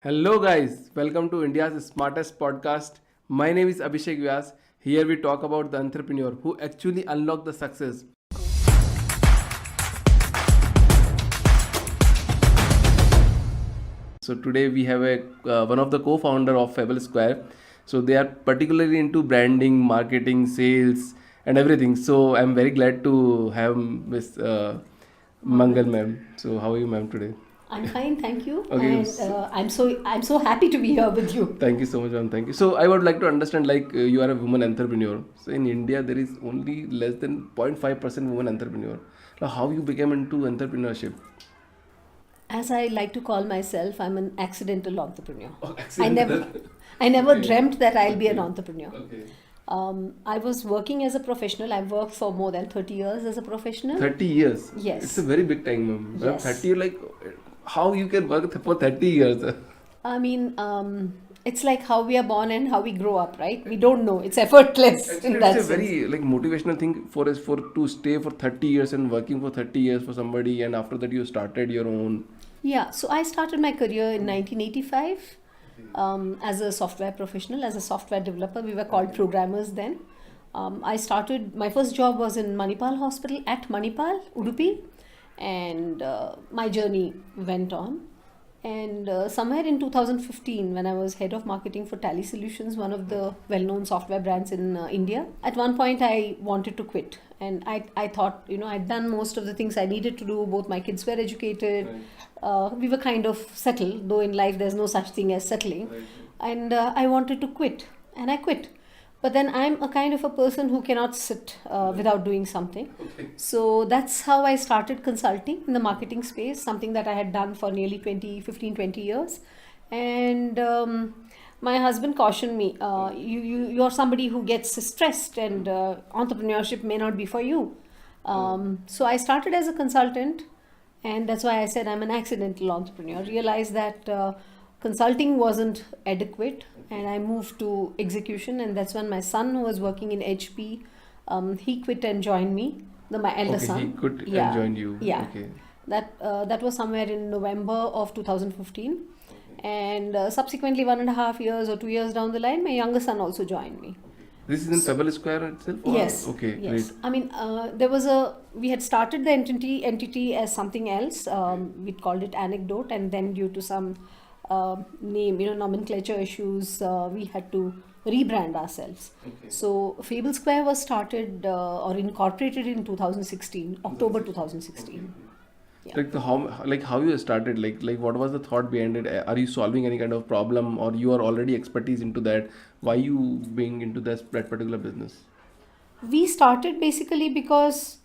Hello, guys. Welcome to India's smartest podcast. My name is Abhishek Vyas. Here we talk about the entrepreneur who actually unlock the success. So today we have a one of the co-founder of Fablesquare. So they are particularly into branding, marketing, sales, and everything. So I'm very glad to have Miss Mangal ma'am. So how are you, ma'am, today? I'm fine, thank you. Okay, And so- I'm so happy to be here with you. Thank you so much, ma'am. Thank you. So I would like to understand, you are a woman entrepreneur. So in India, there is only less than 0.5% woman entrepreneur. Now, how you became into entrepreneurship? As I like to call myself, I'm an accidental entrepreneur. Oh, I never, accidental. I never Okay. dreamt that I'll be an Okay. entrepreneur. Okay. I was working as a professional. I've worked for more than 30 years as a professional. 30 years. Yes. It's a very big time, ma'am. Yes. 30, how you can work for 30 years? I mean, it's like how we are born and how we grow up, right? We don't know. It's effortless Actually, in that it's a sense. very motivational thing for us for to stay for 30 years and working for 30 years for somebody, and after that you started your own. Yeah, so I started my career in 1985 as a software professional, as a software developer. We were called programmers then. I started, my first job was in Manipal Hospital at Manipal, Udupi, and my journey went on. And somewhere in 2015, when I was head of marketing for Tally Solutions, one of the well known software brands in India, at one point I wanted to quit. And I thought, I'd done most of the things I needed to do. Both my kids were educated. We were kind of settled, though in life there's no such thing as settling. And I wanted to quit. And I quit. But then I'm a kind of a person who cannot sit without doing something. So that's how I started consulting in the marketing space, something that I had done for nearly 20 years. And my husband cautioned me, you're somebody who gets stressed and entrepreneurship may not be for you. So I started as a consultant, and that's why I said I'm an accidental entrepreneur. Realized that consulting wasn't adequate, and I moved to execution, and that's when my son, who was working in HP, he quit and joined me. My elder Okay, son. he could Yeah. join you. Yeah. Okay. That was somewhere in November of 2015, and subsequently 1.5 years or 2 years down the line, my younger son also joined me. This is in Fablesquare itself? Or? Yes. Okay, Yes. great. I mean, we had started the entity as something else. We called it Anecdote, and then due to some nomenclature issues, we had to rebrand ourselves. Okay. So Fablesquare was started or incorporated in 2016, October 2016. Yeah. How you started, what was the thought behind it? Are you solving any kind of problem, or you are already expertise into that? Why you being into that particular business? We started basically because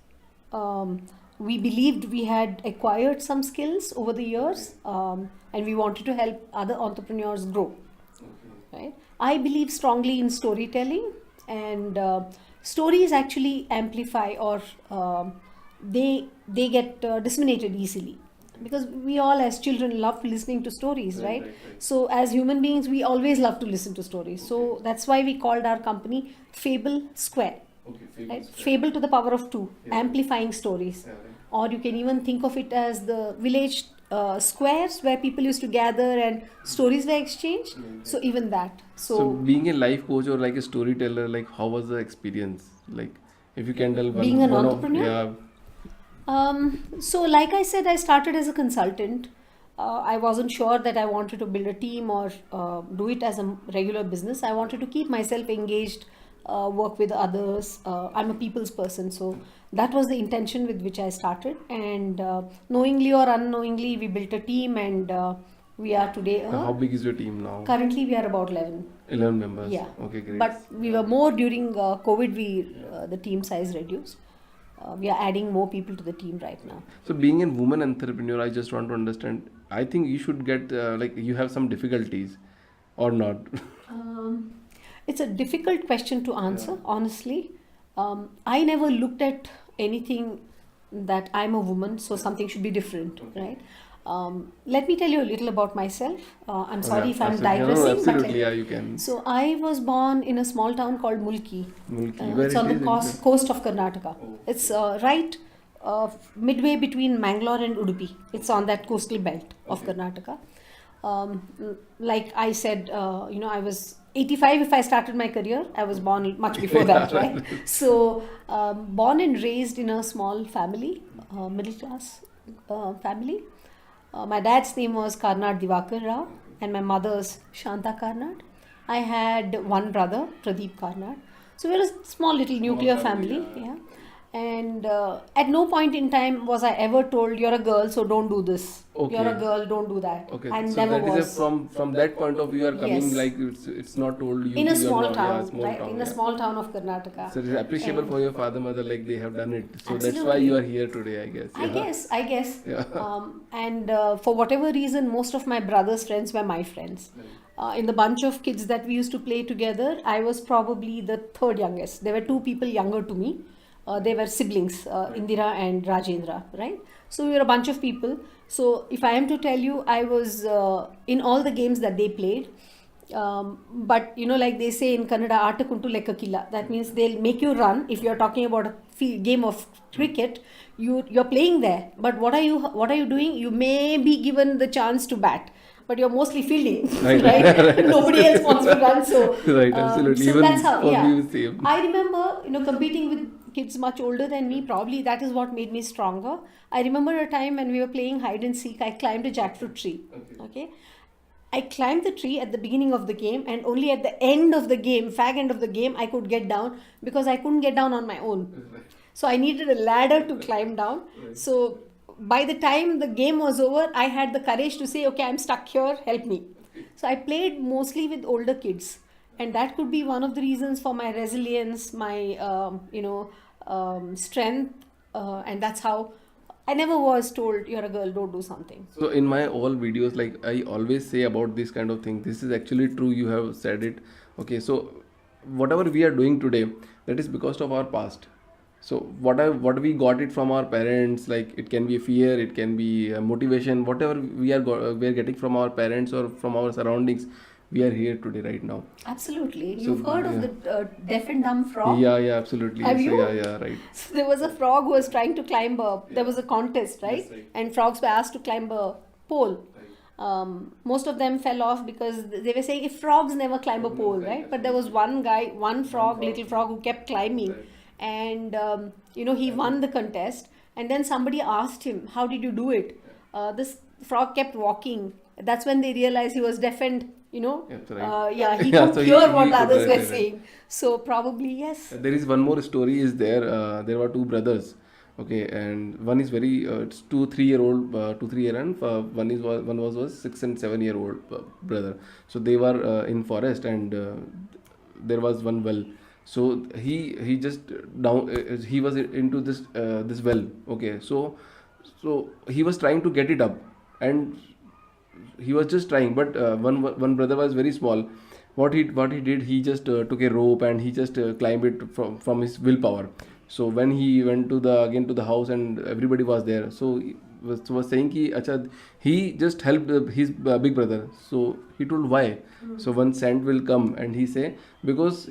we believed we had acquired some skills over the years, and we wanted to help other entrepreneurs grow. Right? I believe strongly in storytelling, and stories actually amplify, or they get disseminated easily, because we all as children love listening to stories, right? So as human beings, we always love to listen to stories. So that's why we called our company Fablesquare. Okay, Right? Fable to the power of two, amplifying stories. Or you can even think of it as the village squares where people used to gather and stories were exchanged. So even that. So being a life coach or like a storyteller, how was the experience? If you can tell Being an one entrepreneur? yeah. So like I said, I started as a consultant. I wasn't sure that I wanted to build a team or do it as a regular business. I wanted to keep myself engaged, work with others. I'm a people's person, so that was the intention with which I started. And knowingly or unknowingly, we built a team, and we are today. How big is your team now? Currently, we are about 11. 11 members. Yeah. Okay, great. But we were more during COVID. The team size reduced. We are adding more people to the team right now. So being a woman entrepreneur, I just want to understand. I think you should get you have some difficulties, or not. It's a difficult question to answer, honestly. I never looked at anything that I'm a woman, so something should be different, right? Let me tell you a little about myself. I'm sorry if I'm Absolutely. No, digressing. absolutely, yeah, you can. So I was born in a small town called Mulki. Where It's it on the is coast of Karnataka. It's right midway between Mangalore and Udupi. It's on that coastal belt of Karnataka. Like I said, I was 85 if I started my career. I was born much before that, right? So, born and raised in a small family, middle class family. My dad's name was Karnad Divakar Rao, and my mother's Shanta Karnad. I had one brother, Pradeep Karnad. So we were a small little nuclear family, yeah. And at no point in time was I ever told, "You're a girl, so don't do this. Okay. You're a girl, don't do that." Okay, I so never that is was. from that point of view you are coming, Yes. like it's not told you In a to your small yeah, town, small right? town, In a yeah. small town of Karnataka. So it is appreciable And- for your father mother, like they have done it. So that's why Absolutely. you are here today, I guess. I guess. Yeah. And for whatever reason, most of my brother's friends were my friends. In the bunch of kids that we used to play together, I was probably the third youngest. There were two people younger to me. They were siblings, Indira and Rajendra, right? So we were a bunch of people. So if I am to tell you, I was in all the games that they played. But like they say in Kannada, "Atakuntu lekka killa." That means they'll make you run. If you're talking about a game of cricket, you're playing there. But what are you doing? You may be given the chance to bat, but you're mostly fielding, Right. right? Nobody else wants to run. So Right, absolutely. So Even that's how. for Yeah, me, same. I remember competing with kids much older than me. Probably that is what made me stronger. I remember a time when we were playing hide and seek. I climbed a jackfruit tree. Okay. I climbed the tree at the beginning of the game, and only at the end of the game, fag end of the game, I could get down because I couldn't get down on my own. So I needed a ladder to climb down. So by the time the game was over, I had the courage to say, "Okay, I'm stuck here, help me." So I played mostly with older kids, and that could be one of the reasons for my resilience, my strength, and that's how I never was told, "You're a girl, don't do something." So in my all videos, like I always say about this kind of thing, this is actually true. You have said it. Okay, so whatever we are doing today, that is because of our past. So what we got it from our parents, like it can be fear, it can be motivation, whatever we are getting from our parents or from our surroundings, we are here today right now. Absolutely. So, You've heard of yeah. the deaf and dumb frog? Yeah, absolutely. Have So, you? yeah, right. So there was a frog who was trying to climb there was a contest, right? Yes, right. And frogs were asked to climb a pole. Most of them fell off because they were saying, if frogs never climb a pole, right? But there was one frog, little frog, who kept climbing, and he won the contest. And then somebody asked him, "How did you do it?" This frog kept walking. That's when they realized he was deaf and That's right. he Yeah, couldn't so hear what he the could, others were right. saying. So probably yes. There is one more story is there. There were two brothers. Okay, and one is very it's 2-3 year old, 2-3 year, and one was 6 and 7 year old brother. So they were in forest, and there was one well. So he just down he was into this well. Okay, so he was trying to get it up, and he was just trying, but one brother was very small. What he did, he just took a rope and he just climbed it from his willpower. So when he went again to the house and everybody was there, so he was saying ki acha, he just helped his big brother. So he told why. So one saint will come and he say, because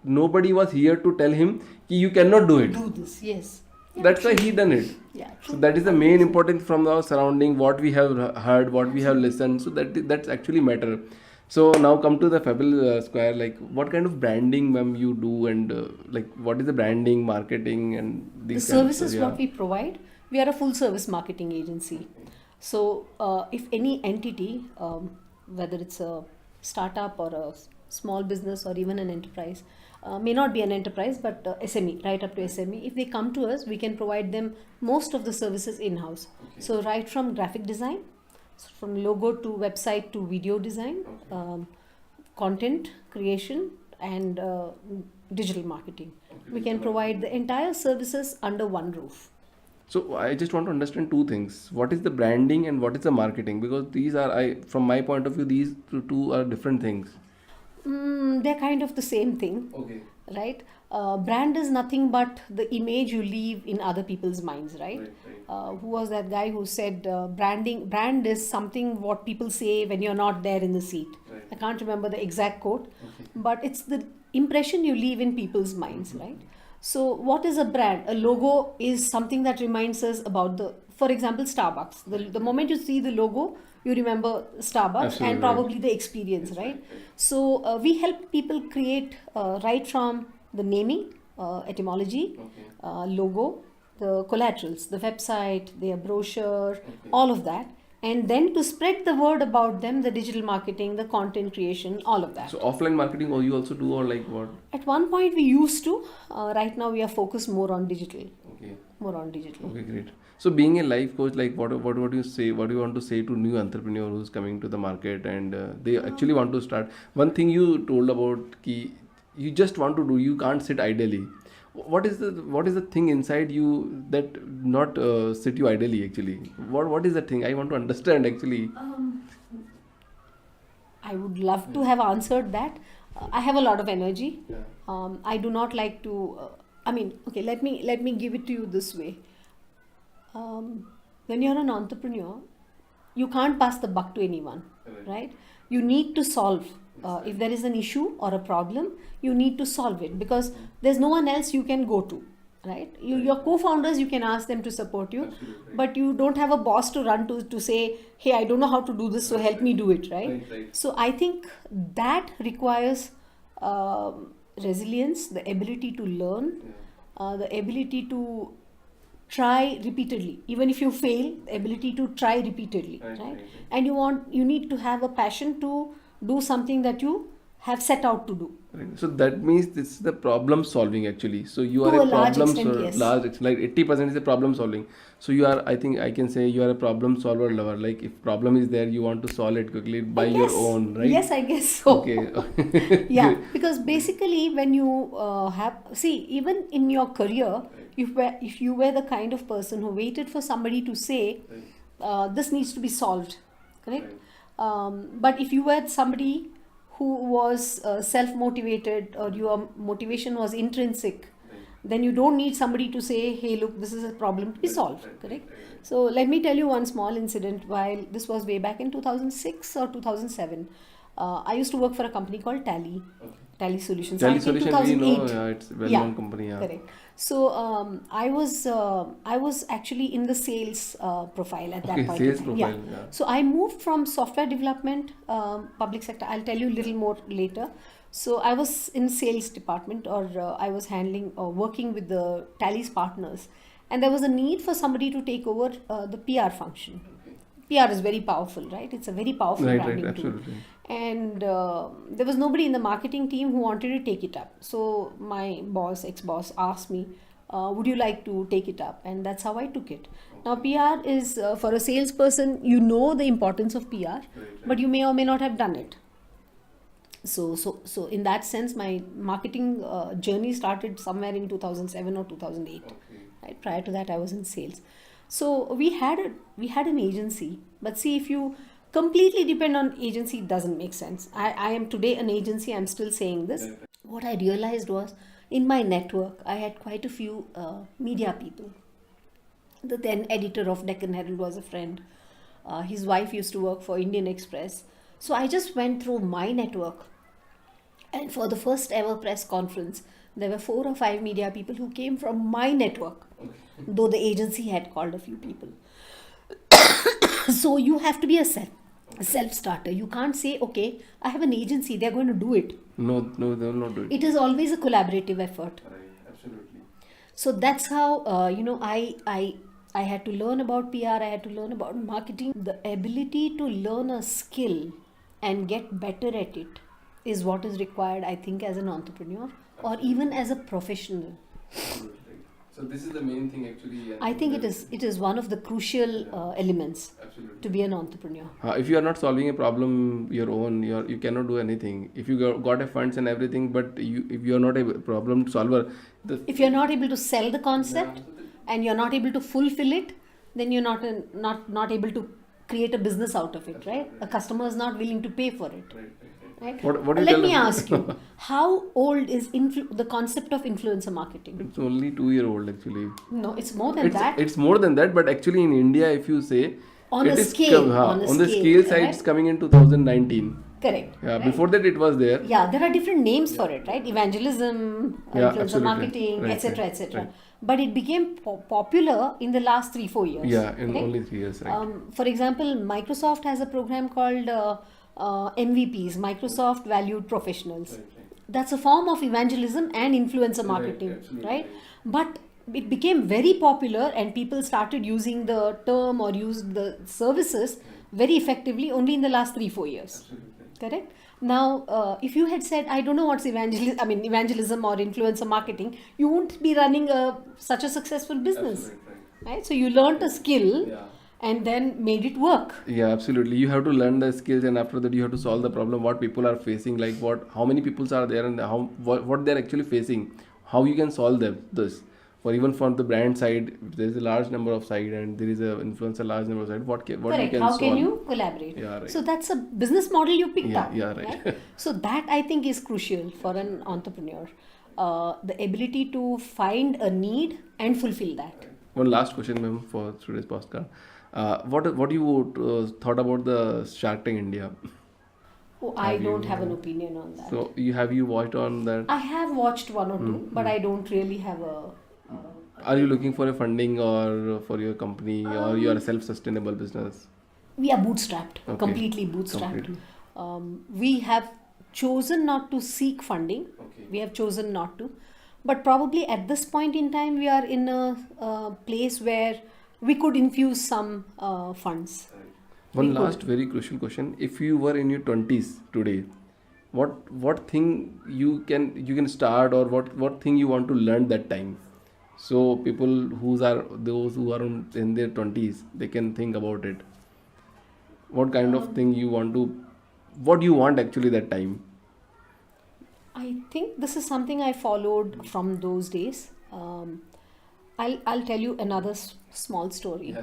nobody was here to tell him ki you cannot do it. Do this, yes. Yeah, That's why true. he done it. Yeah, So true. that is the main important from our surrounding, what we have heard, what we have listened. So that's actually matter. So now come to the Fablesquare. Like what kind of branding, ma'am, you do, and like what is the branding, marketing, and The these kind of services stuff, yeah. what we provide, we are a full service marketing agency. So if any entity, whether it's a startup or a small business or even an enterprise, may not be an enterprise but SME, right up to SME, if they come to us, we can provide them most of the services in-house. Okay. So right from graphic design, so from logo to website to video design, Okay. content creation, and digital marketing. Okay, We can digital provide the entire services under one roof. So I just want to understand two things. What is the branding and what is the marketing? Because these are, from my point of view, these two are different things. They're kind of the same thing, Okay. right? Brand is nothing but the image you leave in other people's minds, right? Right. Who was that guy who said brand is something what people say when you're not there in the seat? Right. I can't remember the exact quote, Okay. but it's the impression you leave in people's minds, right? So what is a brand? A logo is something that reminds us about the for example, Starbucks. The moment you see the logo, you remember Starbucks Absolutely and probably the experience, right? So we help people create right from the naming, etymology, logo, the collaterals, the website, their brochure, all of that. And then to spread the word about them, the digital marketing, the content creation, all of that. So offline marketing, or you also do, or like what? At one point we used to. Right now we are focused more on digital. Okay. More on digital. Okay, great. So being a life coach, like what do you say? What do you want to say to new entrepreneur who's coming to the market and they actually want to start? One thing you told about ki you just want to do. You can't sit idly. What is the thing inside you that not sit you idly actually? What is the thing? I want to understand actually. I would love to have answered that. I have a lot of energy. Yeah. I do not like to. Okay. Let me give it to you this way. When you're an entrepreneur, you can't pass the buck to anyone, right? You need to solve. If there is an issue or a problem, you need to solve it because there's no one else you can go to, right? Your co-founders, you can ask them to support you, but you don't have a boss to run to say, hey, I don't know how to do this, so help me do it, right? So I think that requires resilience, the ability to learn, the ability to try repeatedly. Even if you fail, the ability to try repeatedly, right? And you need to have a passion to do something that you have set out to do. Right. So that means this is the problem solving actually. So you are To a a large problem extent, yes. large extent, like 80% is the problem solving. So you are, I think I can say you are a problem solver lover. Like if problem is there, you want to solve it quickly by your own, right? Yes, I guess so. Okay. Yeah, because basically when you even in your career, if you were the kind of person who waited for somebody to say, this needs to be solved, correct? But if you were somebody who was self-motivated or your motivation was intrinsic, then you don't need somebody to say, hey, look, this is a problem to be solved, correct? So let me tell you one small incident. While this was way back in 2006 or 2007, I used to work for a company called Tally Solutions. Tally In Solution, we 2008. know, yeah, it's a well-known company. Yeah. Correct. So I was actually in the sales profile at that Okay, point. sales in time. profile, yeah. So I moved from software development, public sector. I'll tell you a little more later. So I was in sales department, or I was handling or working with the Tally's partners, and there was a need for somebody to take over the PR function. PR is very powerful, right? It's a very powerful branding tool. Absolutely. And there was nobody in the marketing team who wanted to take it up. So my ex-boss asked me, would you like to take it up? And that's how I took it. Now PR is, for a salesperson, you know the importance of PR, but you may or may not have done it. So in that sense, my marketing journey started somewhere in 2007 or 2008. Right? Prior to that, I was in sales. So we had an agency, but see, if you completely depend on agency, it doesn't make sense. I am today an agency. I'm still saying this. What I realized was, in my network, I had quite a few media people. The then editor of Deccan Herald was a friend. His wife used to work for Indian Express. So I just went through my network, and for the first ever press conference, there were 4 or 5 media people who came from my network, though the agency had called a few people. So you have to be a self-starter. You can't say, okay, I have an agency, they're going to do it. No, they will not do it. It is always a collaborative effort. Absolutely. So that's how, I had to learn about PR, I had to learn about marketing. The ability to learn a skill and get better at it is what is required, I think, as an entrepreneur or even as a professional. Absolutely. So this is the main thing actually. I think it is one of the crucial elements to be an entrepreneur. If you are not solving a problem your own, you cannot do anything. If you got a funds and everything, but if you are not a problem solver, if you are not able to sell the concept and you are not able to fulfill it, then you're not able to create a business out of it, right? A customer is not willing to pay for it. Right? Let me ask you, how old is the concept of influencer marketing? It's only 2-year-old actually. No, it's more than that. It's more than that, but actually in India, if you say on a scale side, it's coming in 2019. Correct. Yeah, right? Before that it was there. Yeah, there are different names for it, right? Evangelism, influencer absolutely. marketing, Right, etc., right, etc. right. but it became popular in the last 3-4 years. Yeah, in correct? only 3 years, right? For example, Microsoft has a program called MVPs, Microsoft Valued Professionals. That's a form of evangelism and influencer marketing, right? But it became very popular and people started using the term or used the services very effectively only in the last 3-4 years. Correct? Now, if you had said, I don't know what's evangelism or influencer marketing, you won't be running such a successful business, right? So you learned a skill and then made it work. Yeah, absolutely. You have to learn the skills, and after that, you have to solve the problem. What people are facing, like how many people are there, and what they're actually facing. How you can solve them. This, for even from the brand side, if there is a large number of side, and there is a influencer large number of side. What you Correct. can How solve. can you collaborate? Yeah, right. So that's a business model you picked up. Yeah, right. So that I think is crucial for an entrepreneur. The ability to find a need and fulfill that. One last question, ma'am, for today's podcast. What you thought about the Shark Tank India? Oh, I don't have an opinion on that. So you watched on that? I have watched one or two, but I don't really have a. Are you looking for a funding or for your company, or you are a self-sustainable business? We are bootstrapped, Okay. completely bootstrapped. Completely. We have chosen not to seek funding. Okay. We have chosen not to. But probably at this point in time, we are in a place where we could infuse some funds. One We could. last very crucial question: if you were in your 20s today, what thing you can start, or what thing you want to learn that time? So people those who are in their 20s, they can think about it. What kind of thing you want to, what you want actually that time? I think this is something I followed from those days. I'll tell you another small story,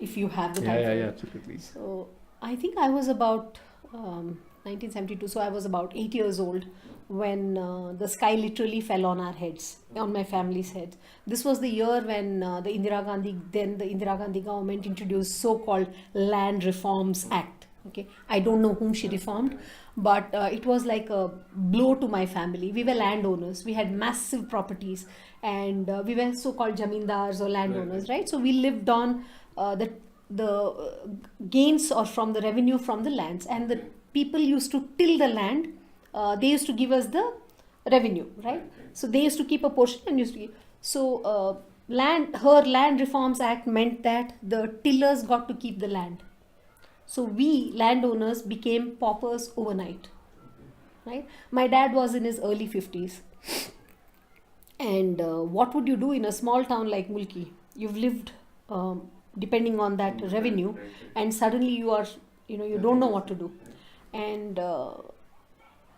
if you have the time. for Yeah, it. absolutely. So I think I was about 1972. So I was about 8 years old when the sky literally fell on our heads, on my family's heads. This was the year when the Indira Gandhi government introduced so-called Land Reforms Act. Okay, I don't know whom she reformed, but it was like a blow to my family. We were landowners. We had massive properties, and we were so-called jamindars or landowners, right? So we lived on the gains or from the revenue from the lands, and the people used to till the land. They used to give us the revenue, right? So they used to keep a portion and used to give. So her Land Reforms Act meant that the tillers got to keep the land. So we landowners became paupers overnight, right? My dad was in his early 50s. And what would you do in a small town like Mulki? You've lived depending on that revenue, and suddenly you don't know what to do. And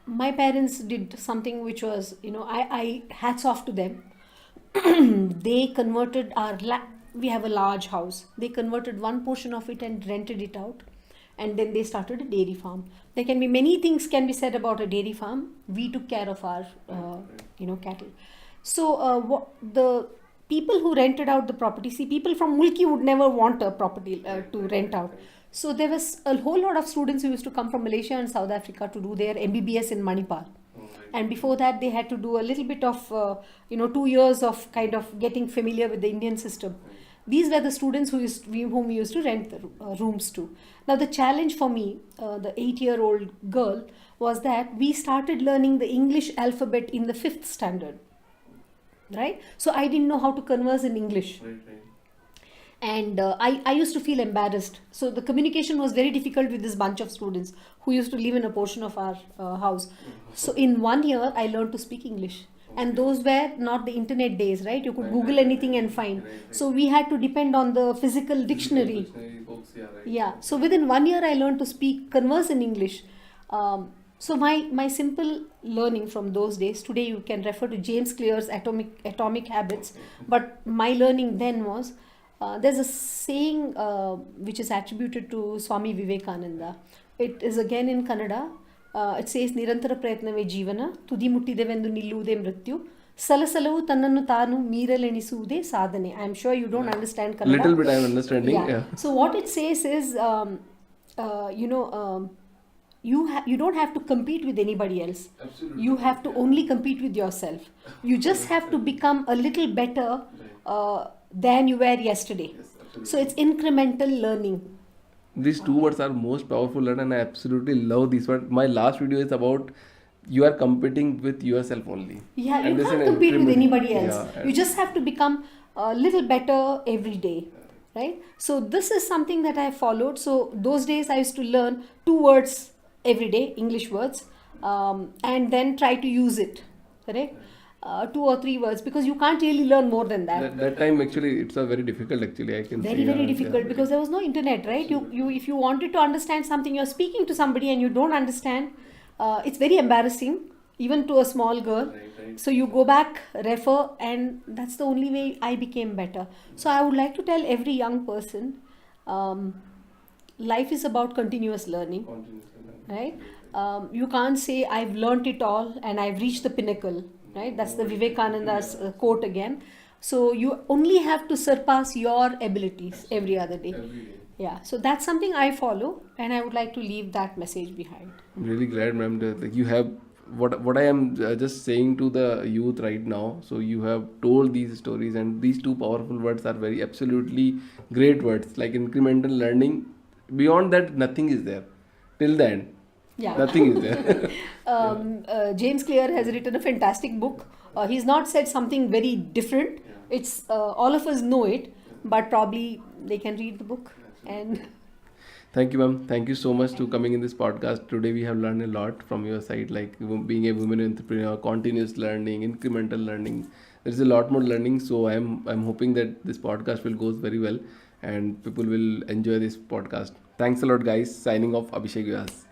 my parents did something which was, I hats off to them. They converted we have a large house. They converted one portion of it and rented it out. And then they started a dairy farm. There can be many things can be said about a dairy farm. We took care of our, cattle. So the people who rented out the property, see, people from Mulki would never want a property to rent out. So there was a whole lot of students who used to come from Malaysia and South Africa to do their MBBS in Manipal. And before that, they had to do a little bit of, 2 years of kind of getting familiar with the Indian system. These were the students whom we used to rent the rooms to. Now, the challenge for me, the 8-year-old girl, was that we started learning the English alphabet in the 5th standard, right? So I didn't know how to converse in English. And I used to feel embarrassed. So the communication was very difficult with this bunch of students who used to live in a portion of our house. So in 1 year, I learned to speak English. And those were not the internet days, right? You could Google anything and find. So we had to depend on the physical dictionary. Yeah. So within 1 year, I learned to converse in English. So my simple learning from those days, today you can refer to James Clear's Atomic Habits. But my learning then was, there's a saying which is attributed to Swami Vivekananda. It is again in Kannada. It says, Nirantara prayatnave jivana, tudi muttidevendu nillude mrityu, salasalavu tannannu taanu meeralenisuvde sadhane. I am sure you don't understand Kannada. Little bit I am understanding. Yeah. So what it says is, you don't have to compete with anybody else. Absolutely. You have to only compete with yourself. You just have to become a little better than you were yesterday. So it's incremental learning. These two words are most powerful, and I absolutely love this word. My last video is about you are competing with yourself only. Yeah, And you this is can't an compete with increment- anybody else. Yeah, You just have to become a little better every day, right? So this is something that I followed. So those days I used to learn 2 words every day, English words, and then try to use it, correct? 2 or 3 words, because you can't really learn more than that. that time actually it's a very difficult actually I can Very, say. very Yeah, difficult, yeah. because there was no internet, right? You if you wanted to understand something, you're speaking to somebody and you don't understand, it's very embarrassing, even to a small girl. Right. So you go back, refer, and that's the only way I became better. So I would like to tell every young person, life is about continuous learning, right? You can't say I've learnt it all and I've reached the pinnacle, right? That's the Vivekananda's quote again. So you only have to surpass your abilities every other day. Yeah, so that's something I follow, and I would like to leave that message behind. I'm really glad, ma'am, that like, you have what I am just saying to the youth right now. So you have told these stories, and these two powerful words are very absolutely great words, like incremental learning. Beyond that, nothing is there. Till the end, Yeah. nothing is there. James Clear has written a fantastic book. He's not said something very different. It's all of us know it, but probably they can read the book. And Thank you, ma'am. Thank you so much to coming in this podcast. Today we have learned a lot from your side, like being a woman entrepreneur, continuous learning, incremental learning. There is a lot more learning. So I'm hoping that this podcast will goes very well and people will enjoy this podcast. Thanks a lot, guys. Signing off, Abhishek Vyas.